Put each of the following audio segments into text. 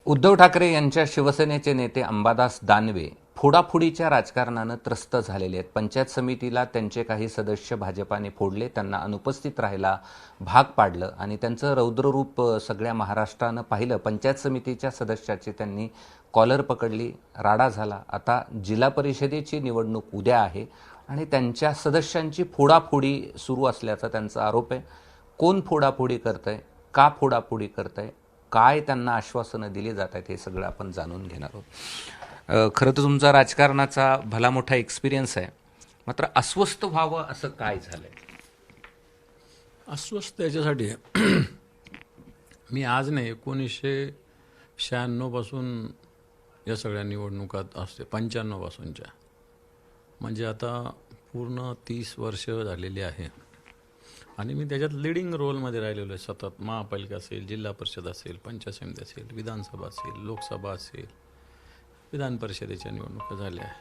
उद्धव ठाकरे यांच्या शिवसेनेचे नेते अंबादास दानवे फोडाफोडीच्या राजकारणानं त्रस्त झालेले आहेत. पंचायत समितीला त्यांचे काही सदस्य भाजपाने फोडले, त्यांना अनुपस्थित राहायला भाग पाडलं आणि त्यांचं रौद्ररूप सगळ्या महाराष्ट्रानं पाहिलं. पंचायत समितीच्या सदस्याची त्यांनी कॉलर पकडली, राडा झाला. आता जिल्हा परिषदेची निवडणूक उद्या आहे आणि त्यांच्या सदस्यांची फोडाफोडी सुरू असल्याचा त्यांचा आरोप आहे. कोण फोडाफोडी करतंय, का फोडाफोडी करतंय, काय त्यांना आश्वासनं दिली जात आहेत, हे सगळं आपण जाणून घेणार आहोत. खरं तर तुमचा राजकारणाचा भला मोठा एक्सपिरियन्स आहे, मात्र अस्वस्थ व्हावं असं काय झालंय? अस्वस्थ याच्यासाठी आहे. मी आज नाही 1996 पासून या सगळ्या निवडणुकात असते, 95 पासूनच्या, म्हणजे आता पूर्ण 30 वर्ष झालेली आहे आणि मी त्याच्यात लिडिंग रोलमध्ये राहिलेलो आहे सतत. महापालिका असेल, जिल्हा परिषद असेल, पंचायत समिती असेल, विधानसभा असेल, लोकसभा असेल, विधान परिषदेच्या निवडणुका झाल्या आहे.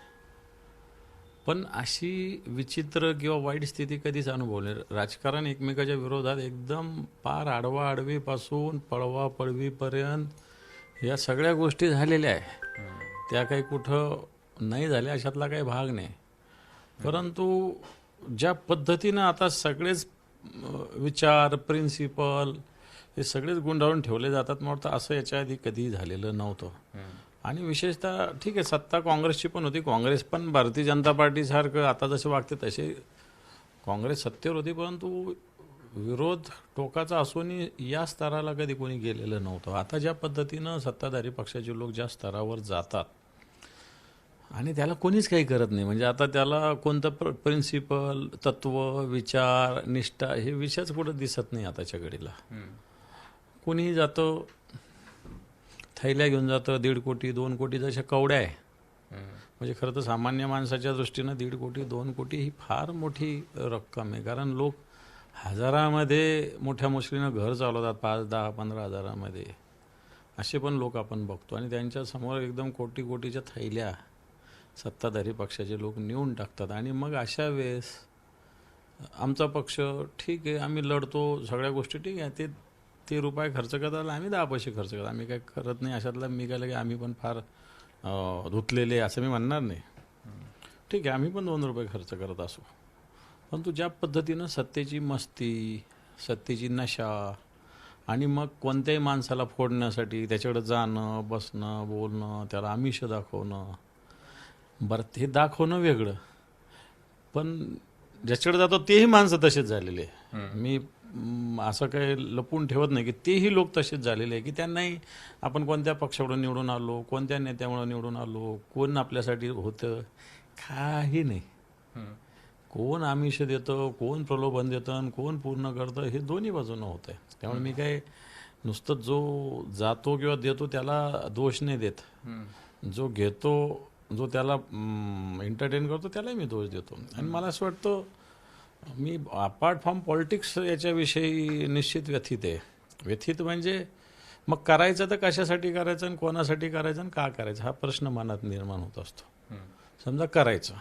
पण अशी विचित्र किंवा वाईट स्थिती कधीच अनुभवली. राजकारण एकमेकाच्या विरोधात एकदम पार आडवा आडवीपासून पळवा पळवीपर्यंत या सगळ्या गोष्टी झालेल्या आहे. त्या काही कुठं नाही झाल्या अशातला काही भाग नाही. परंतु ज्या पद्धतीनं आता सगळेच विचार, प्रिन्सिपल हे सगळेच गुंडाळून ठेवले जातात, मला वाटतं असं याच्या आधी कधीही झालेलं नव्हतं. आणि विशेषतः ठीक आहे, सत्ता काँग्रेसची पण होती, काँग्रेस पण भारतीय जनता पार्टीसारखं आता जसे वागते तसे काँग्रेस सत्तेवर होती, परंतु विरोध टोकाचा असूनही या स्तराला कधी कोणी गेलेलं नव्हतं. आता ज्या पद्धतीनं सत्ताधारी पक्षाचे लोक ज्या स्तरावर जातात आणि त्याला कोणीच काही करत नाही, म्हणजे आता त्याला कोणतं प्रिन्सिपल, तत्व, विचार, निष्ठा हे विषयच कुठं दिसत नाही आताच्या घडीला. कोणीही जातं, थैल्या घेऊन जातं, 1.5 कोटी 2 कोटी जशा कवड्या आहे. म्हणजे खरं तर सामान्य माणसाच्या दृष्टीनं 1.5 कोटी 2 कोटी ही फार मोठी रक्कम आहे, कारण लोक हजारामध्ये मोठ्या मुश्किलीनं घर चालवतात, 5, 10, 15 हजारामध्ये. असे पण लोक आपण बघतो आणि त्यांच्यासमोर एकदम कोटी कोटीच्या थैल्या सत्ताधारी पक्षाचे लोक नेऊन टाकतात. आणि मग अशा वेळेस आमचा पक्ष ठीक आहे, आम्ही लढतो, सगळ्या गोष्टी ठीक आहे, ते रुपये खर्च करतात, आम्ही 10 पैसे खर्च करतो, आम्ही काय करत नाही. अशातला मी काय की आम्ही पण फार धुतलेले असं मी म्हणणार नाही. ठीक आहे, आम्ही पण 2 रुपये खर्च करत असू, परंतु ज्या पद्धतीनं सत्तेची मस्ती, सत्तेची नशा आणि मग कोणत्याही माणसाला फोडण्यासाठी त्याच्याकडे जाणं, बसणं, बोलणं, त्याला आमिष दाखवणं. बरं, ते दाखवणं वेगळं, पण ज्याच्याकडे जातो तेही माणसं तसेच झालेले. मी असं काही लपून ठेवत नाही की तेही लोक तसेच झालेले आहे, की त्यांनाही आपण कोणत्या पक्षाकडून निवडून आलो, कोणत्या नेत्यामुळे निवडून आलो, कोण आपल्यासाठी होतं, काही नाही. कोण आमिष देतं, कोण प्रलोभन देतं आणि कोण पूर्ण करतं, हे दोन्ही बाजूनं होतं आहे. त्यामुळे मी काय नुसतं जो जातो किंवा देतो त्याला दोष नाही देत, जो घेतो, जो त्याला एंटरटेन करतो त्यालाही मी दोष देतो. आणि मला असं वाटतं मी अपार्ट फ्रॉम पॉलिटिक्स याच्याविषयी निश्चित व्यथित आहे. व्यथित म्हणजे मग करायचं तर कशासाठी करायचं आणि कोणासाठी करायचं आणि का करायचं हा प्रश्न मनात निर्माण होत असतो. समजा करायचं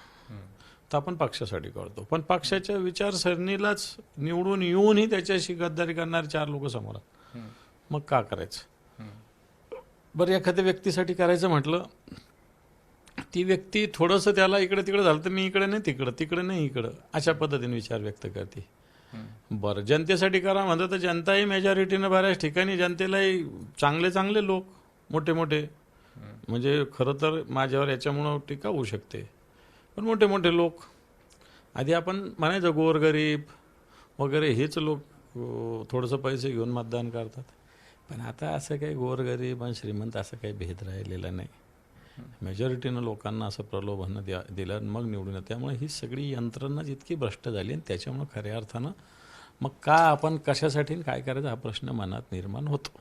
तर आपण पक्षासाठी करतो, पण पक्षाच्या विचारसरणीलाच निवडून येऊनही त्याच्याशी गद्दारी करणारे 4 लोक समोर आहेत, मग का करायचं? बरं, एखाद्या व्यक्तीसाठी करायचं म्हटलं, ती व्यक्ती थोडंसं त्याला इकडे तिकडे झालं तर मी इकडे नाही तिकडं, तिकडे नाही इकडं, अशा पद्धतीने विचार व्यक्त करते. बरं, जनतेसाठी करा म्हणतं तर जनताही मेजॉरिटीनं बऱ्याच ठिकाणी जनतेलाही चांगले चांगले लोक, मोठे मोठे, म्हणजे खरं तर माझ्यावर याच्यामुळं टीका होऊ शकते, पण मोठे मोठे लोक, आधी आपण म्हणायचं गोरगरीब वगैरे हेच लोक थोडंसं पैसे घेऊन मतदान करतात. पण आता असं काही गोरगरीब आणि श्रीमंत असं काही भेद राहिलेला नाही. मेजॉरिटीनं लोकांना असं प्रलोभन दिलं आणि मग निवडून येतं. त्यामुळे ही सगळी यंत्रणा जितकी भ्रष्ट झाली आणि त्याच्यामुळं खऱ्या अर्थानं मग का आपण कशासाठी काय करायचं हा प्रश्न मनात निर्माण होतो.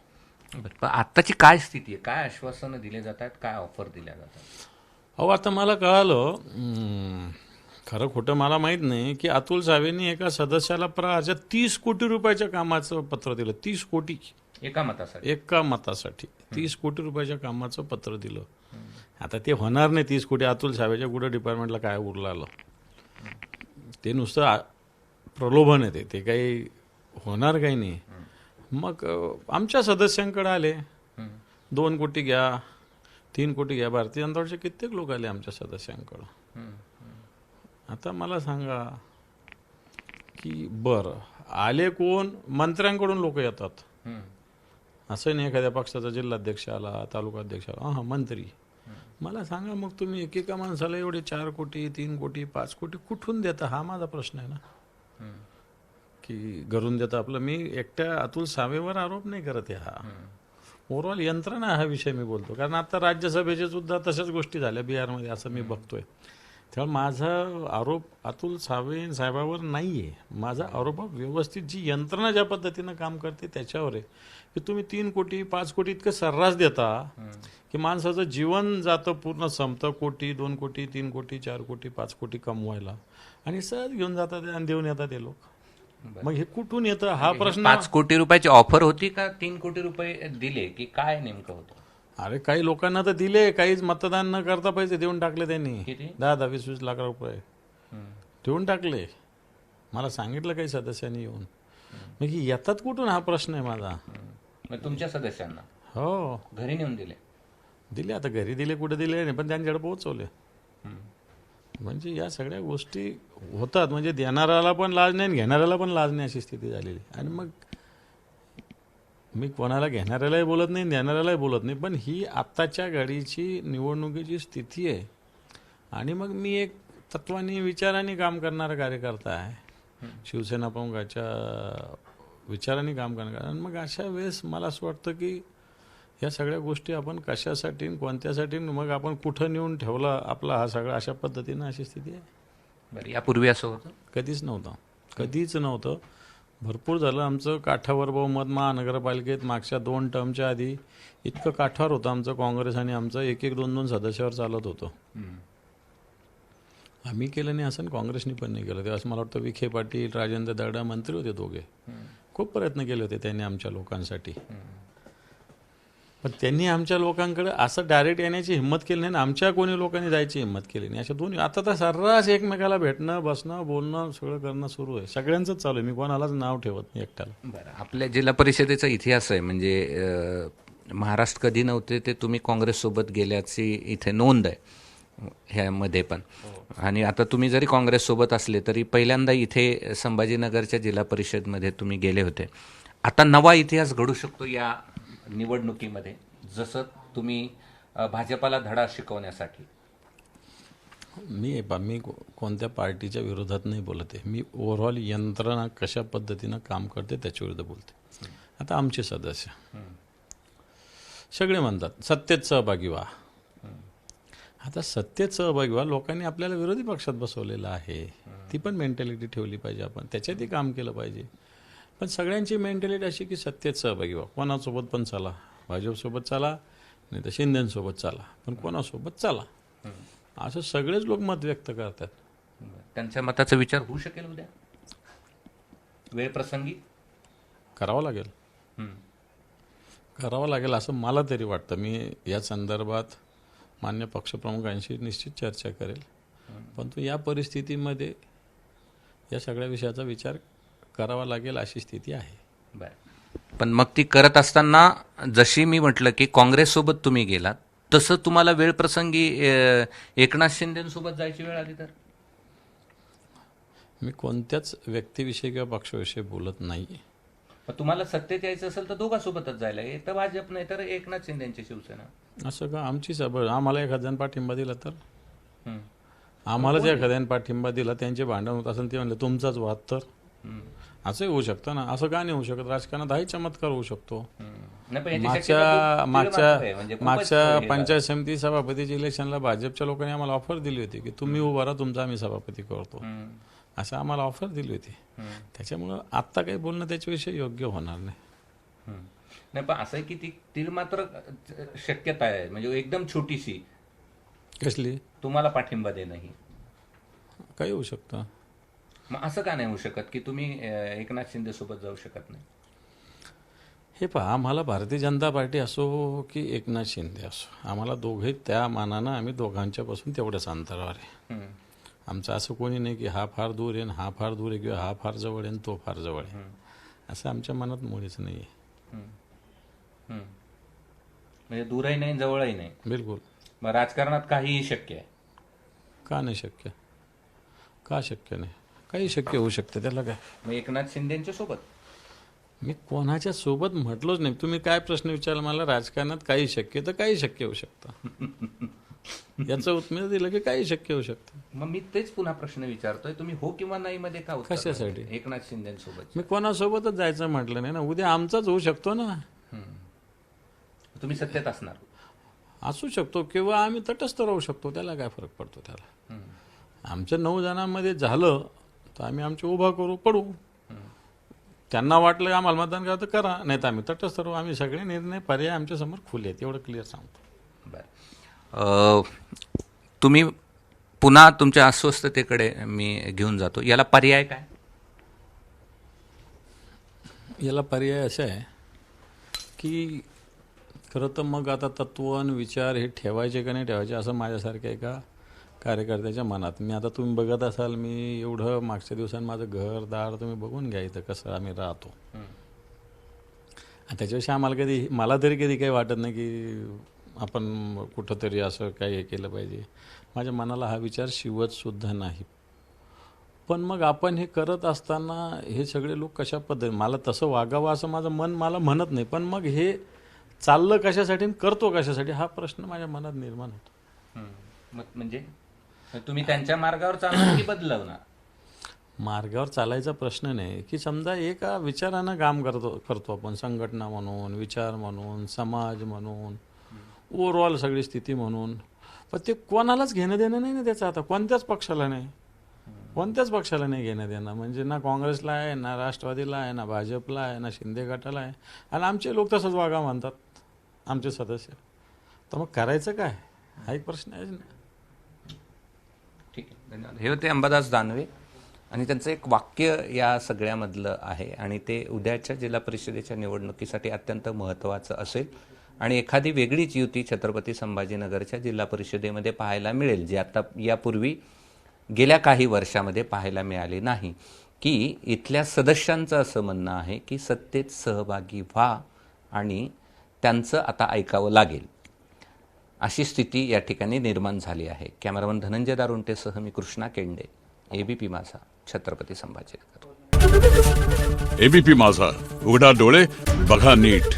पण आत्ताची काय स्थिती आहे, काय आश्वासनं दिले जात आहेत, काय ऑफर दिल्या जातात? अहो, आता मला कळालं, खरं खोटं मला माहीत नाही, की अतुल सावेंनी एका सदस्याला प्रहारच्या 30 कोटी रुपयाच्या कामाचं पत्र दिलं. 30 कोटी एका मतासाठी 30 कोटी रुपयाच्या कामाचं पत्र दिलं. आता ते होणार नाही 30 कोटी. अतुल सावेच्या कुठं डिपार्टमेंटला काय उरलं आलं, ते नुसतं प्रलोभन आहे, ते काही होणार काही नाही. मग आमच्या सदस्यांकडे आले, 2 कोटी घ्या, 3 कोटी घ्या. भारतीय जनता पार्टीचे कित्येक लोक आले आमच्या सदस्यांकडं. आता मला सांगा की बरं आले कोण? मंत्र्यांकडून लोक येतात. असं नाही एखाद्या पक्षाचा जिल्हाध्यक्ष आला, तालुकाध्यक्ष आला, हां मंत्री. मला सांगा मग तुम्ही एकेका माणसाला एवढे 4 कोटी, 3 कोटी, 5 कोटी कुठून देता? हा माझा प्रश्न आहे ना, की घरून देता आपलं. मी एकट्या अतुल सावेवर आरोप नाही करत आहे, हा ओव्हरऑल यंत्रणा हा विषय मी बोलतो. कारण आता राज्यसभेचे सुद्धा तशाच गोष्टी झाल्या बिहारमध्ये, असं मी बघतोय. तेव्हा माझा आरोप अतुल सावे साहेबावर नाही आहे. माझा आरोप व्यवस्थित जी यंत्रणा ज्या पद्धतीनं काम करते त्याच्यावर आहे, की तुम्ही 3 कोटी 5 कोटी इतकं सर्रास देता की माणसाचं जीवन जातं, पूर्ण संपतं. कोटी 2 कोटी 3 कोटी 4 कोटी 5 कोटी कमवायला, आणि सहज घेऊन जातात आणि देऊन येतात ते लोक. मग हे कुठून येतं हा प्रश्न. 5 कोटी रुपयाची ऑफर होती का 3 कोटी रुपये दिले की काय नेमकं होतं? अरे काही लोकांना तर दिले, काहीच मतदान न करता पैसे देऊन टाकले त्यांनी. किती? 10-10 20-20 लाख रुपये देऊन टाकले. मला सांगितलं काही सदस्यांनी येऊन. मग येतात कुठून हा प्रश्न आहे माझा. मग तुमच्या सदस्यांना हो घरी नेऊन दिले? दिले. आता घरी दिले कुठे दिले नाही, पण त्यांच्याकडे पोहोचवले. म्हणजे या सगळ्या गोष्टी होतात. म्हणजे देणाऱ्याला पण लाज नाही आणि घेणाऱ्याला पण लाज नाही, अशी स्थिती झालेली. आणि मग मी कोणाला घेणाऱ्यालाही बोलत नाही, देणाऱ्यालाही बोलत नाही. पण ही आत्ताच्या घडीची निवडणुकीची स्थिती आहे. आणि मग मी एक तत्वानी विचाराने काम करणारा कार्यकर्ता आहे, शिवसेना प्रमुखाच्या विचाराने काम करणार. आणि मग अशा वेळेस मला असं वाटतं की या सगळ्या गोष्टी आपण कशासाठी कोणत्यासाठी, मग आपण कुठं नेऊन ठेवला आपला हा सगळा, अशा पद्धतीनं अशी स्थिती आहे. बरं, यापूर्वी असं होतं? कधीच नव्हतं, कधीच नव्हतं. भरपूर झालं आमचं काठावर बहुमत महानगरपालिकेत. मागच्या 2 टर्मच्या आधी इतकं काठावर होतं आमचं, काँग्रेस आणि आमचं 1-1 2-2 सदस्यावर चालत होतं. आम्ही केलं नाही असं, काँग्रेसनी पण नाही केलं. तेव्हा मला वाटतं विखे पाटील, राजेंद्र दर्डा मंत्री होते दोघे. खूप प्रयत्न केले होते त्यांनी आमच्या लोकांसाठी. पण त्यांनी आमच्या लोकांकडे असं डायरेक्ट येण्याची हिंमत केली नाही, आमच्या कोणी लोकांनी जायची हिंमत केली नाही. अशा दोन्ही. आता तर सर्रास एकमेकाला भेटणं, बसणं, बोलणं सगळं करणं सुरू आहे. सगळ्यांचंच चालू आहे. मी कोणालाच नाव ठेवत नाही एकट्याला. बरं, आपल्या जिल्हा परिषदेचा इतिहास आहे. म्हणजे महाराष्ट्र कधी नव्हते ते तुम्ही काँग्रेससोबत गेल्याची इथे नोंद आहे ह्यामध्ये पण. आणि आता तुम्ही जरी काँग्रेससोबत असले तरी पहिल्यांदा इथे संभाजीनगरच्या जिल्हा परिषदमध्ये तुम्ही गेले होते. आता नवा इतिहास घडू शकतो या निवडणुकीमध्ये, जसं तुम्ही भाजपाला धडा शिकवण्यासाठी. मी कोणत्या पार्टीच्या विरोधात नाही बोलत आहे. मी ओव्हरऑल यंत्रणा कशा पद्धतीनं काम करते त्याच्या विरुद्ध बोलते. आता आमचे सदस्य सगळे म्हणतात सत्तेत सहभागी व्हा. आता सत्तेत सहभागी व्हा, लोकांनी आपल्याला विरोधी पक्षात बसवलेलं आहे. ती पण मेंटॅलिटी ठेवली पाहिजे आपण, त्याच्यातही काम केलं पाहिजे. पण सगळ्यांची मेंटॅलिटी अशी की सत्तेत सहभागी व्हा. कोणासोबत पण चला, भाजपसोबत चला, नाही तर शिंदेसोबत चला, पण कोणासोबत चला, असं सगळेच लोक मत व्यक्त करतात. त्यांच्या मताचा विचार होऊ शकेल उद्या वेळ प्रसंगी? करावं लागेल असं मला तरी वाटतं. मी या संदर्भात मान्य पक्षप्रमुखांशी निश्चित चर्चा करेल. परंतु या परिस्थितीमध्ये या सगळ्या विषयाचा विचार करावा लागेल अशी स्थिती आहे. बरं, पण मग ती करत असताना जशी मी म्हटलं की काँग्रेससोबत तुम्ही गेलात, तसं तुम्हाला वेळ प्रसंगी एकनाथ शिंदेसोबत जायची वेळ आली तर? मी कोणत्याच व्यक्तीविषयी किंवा पक्षाविषयी बोलत नाही. तुम्हाला सत्तेत यायचं असेल तर दोघांसोबतच जायला, एक तर भाजप नाही तर एकनाथ शिंदेची शिवसेना. असं का? आमची सभा, आम्हाला एखाद्याने पाठिंबा दिला तर आम्हाला जे एखाद्याने पाठिंबा दिला त्यांचे भांडण होत असेल ते म्हणले तुमचाच वाद, तर असंही होऊ शकतं ना. असं का नाही होऊ शकत? राजकारणात हाही चमत्कार होऊ शकतो. मागच्या पंचायत समिती सभापतीच्या इलेक्शनला भाजपच्या लोकांनी आम्हाला ऑफर दिली होती की तुम्ही उभा राहा, तुमचा आम्ही सभापती करतो, असं आम्हाला ऑफर दिली होती. त्याच्यामुळं आत्ता काही बोलणं त्याच्याविषयी योग्य होणार नाही. नाही, पण असं की ती मात्र शक्यता आहे, म्हणजे एकदम छोटीशी. कसली? तुम्हाला पाठिंबा देणं ही काही होऊ शकतं. मग असं का नाही होऊ शकत की तुम्ही एकनाथ शिंदे सोबत जाऊ शकत नाही? हे पहा, आम्हाला भारतीय जनता पार्टी असो की एकनाथ शिंदे असो, आम्हाला दोघे त्या मानानं आम्ही दोघांच्यापासून तेवढ्याच अंतरावर आहे. आमचं असं कोणी नाही की हा फार दूर आहे, हा फार दूर आहे, किंवा हा फार जवळ आहे तो फार जवळ आहे, असं आमच्या मनात मुळीच नाही आहे. म्हणजे दूरही नाही जवळही नाही. बिलकुल. मग राजकारणात काहीही शक्य आहे. का नाही शक्य? का शक्य नाही? काही शक्य होऊ शकतं, त्याला काय. मग एकनाथ शिंदेच्या सोबत मी कोणाच्या सोबत म्हटलोच नाही. तुम्ही काय प्रश्न विचारला मला? राजकारणात काही शक्य, तर काही शक्य होऊ शकतं. याचं उत्तर दिलं की काही शक्य होऊ शकतं. मग मी तेच पुन्हा प्रश्न विचारतोय, तुम्ही हो किंवा नाही मध्ये का उत्तर कशासाठी? देताय? एकनाथ शिंदेसोबत मी कोणासोबतच जायचं म्हटलं नाही ना. उद्या आमचाच होऊ शकतो ना. तुम्ही सत्तेत असणार. असू शकतो किंवा आम्ही तटस्थ राहू शकतो, त्याला काय फरक पडतो त्याला. आमच्या 9 जणांमध्ये झालं तर आम्ही आमची उभा करू, पडू. त्यांना वाटलं आम्हाला मतदान करा तर करा, नाही तर आम्ही तटस्थ राहू. आम्ही सगळे निर्णय पर्याय आमच्या समोर खुले आहेत, एवढं क्लिअर सांगतो. बरं, तुम्ही पुन्हा तुमच्या अस्वस्थतेकडे मी घेऊन जातो. याला पर्याय काय? याला पर्याय असा आहे की खरं तर मग आता तत्व आणि विचार हे ठेवायचे का नाही ठेवायचे असं माझ्यासारख्या एका कार्यकर्त्याच्या मनात. मी आता तुम्ही बघत असाल, मी एवढं मागच्या दिवसांत माझं घरदार तुम्ही बघून घ्या इथं कसं आम्ही राहतो. त्याच्याविषयी आम्हाला कधी, मला तरी कधी काही वाटत नाही की आपण कुठंतरी असं काही हे केलं पाहिजे. माझ्या मनाला हा विचार शिवतसुद्धा नाही. पण मग आपण हे करत असताना हे सगळे लोक कशा पद्धतीने, मला तसं वागावं असं माझं मन मला म्हणत नाही, पण मग हे चाललं कशासाठी आणि करतो कशासाठी हा प्रश्न माझ्या मनात निर्माण होतो. म्हणजे तुम्ही त्यांच्या मार्गावर चालणार की बदलवणार? मार्गावर चालायचा प्रश्न नाही की समजा एका विचारानं काम करतो आपण, संघटना म्हणून, विचार म्हणून, समाज म्हणून, ओव्हरऑल सगळी स्थिती म्हणून. पण ते कोणालाच घेणं देणं नाही ना त्याचं. आता कोणत्याच पक्षाला नाही, कोणत्याच पक्षाला नाही घेणं देणं. म्हणजे ना काँग्रेसला आहे, ना राष्ट्रवादीला आहे, ना भाजपला आहे, ना शिंदे गटाला आहे. आणि आमचे लोक तसंच वागा म्हणतात, आमचे सदस्य. तर मग करायचं काय हा एक प्रश्न आहेच ना. ठीक आहे, धन्यवाद. हे होते अंबादास दानवे आणि त्यांचं एक वाक्य या सगळ्यामधलं आहे आणि ते उद्याच्या जिल्हा परिषदेच्या निवडणुकीसाठी अत्यंत महत्त्वाचं असेल आणि एखादी वेगळीच युती छत्रपती संभाजीनगरच्या जिल्हा परिषदेमध्ये पाहायला मिळेल, जी आता यापूर्वी गेल्या काही वर्षामध्ये पाहायला मिळाली नाही. की इथल्या सदस्यांचं असं म्हणणं आहे की सत्तेत सहभागी व्हा आणि त्यांचं आता ऐकावं लागेल, अशी स्थिती या ठिकाणी निर्माण झाली आहे. कॅमेरामन धनंजय दारुंटेसह मी कृष्णा केंडे, एबीपी माझा, छत्रपती संभाजीनगर. एबीपी माझा, उघडा डोळे बघा नीट.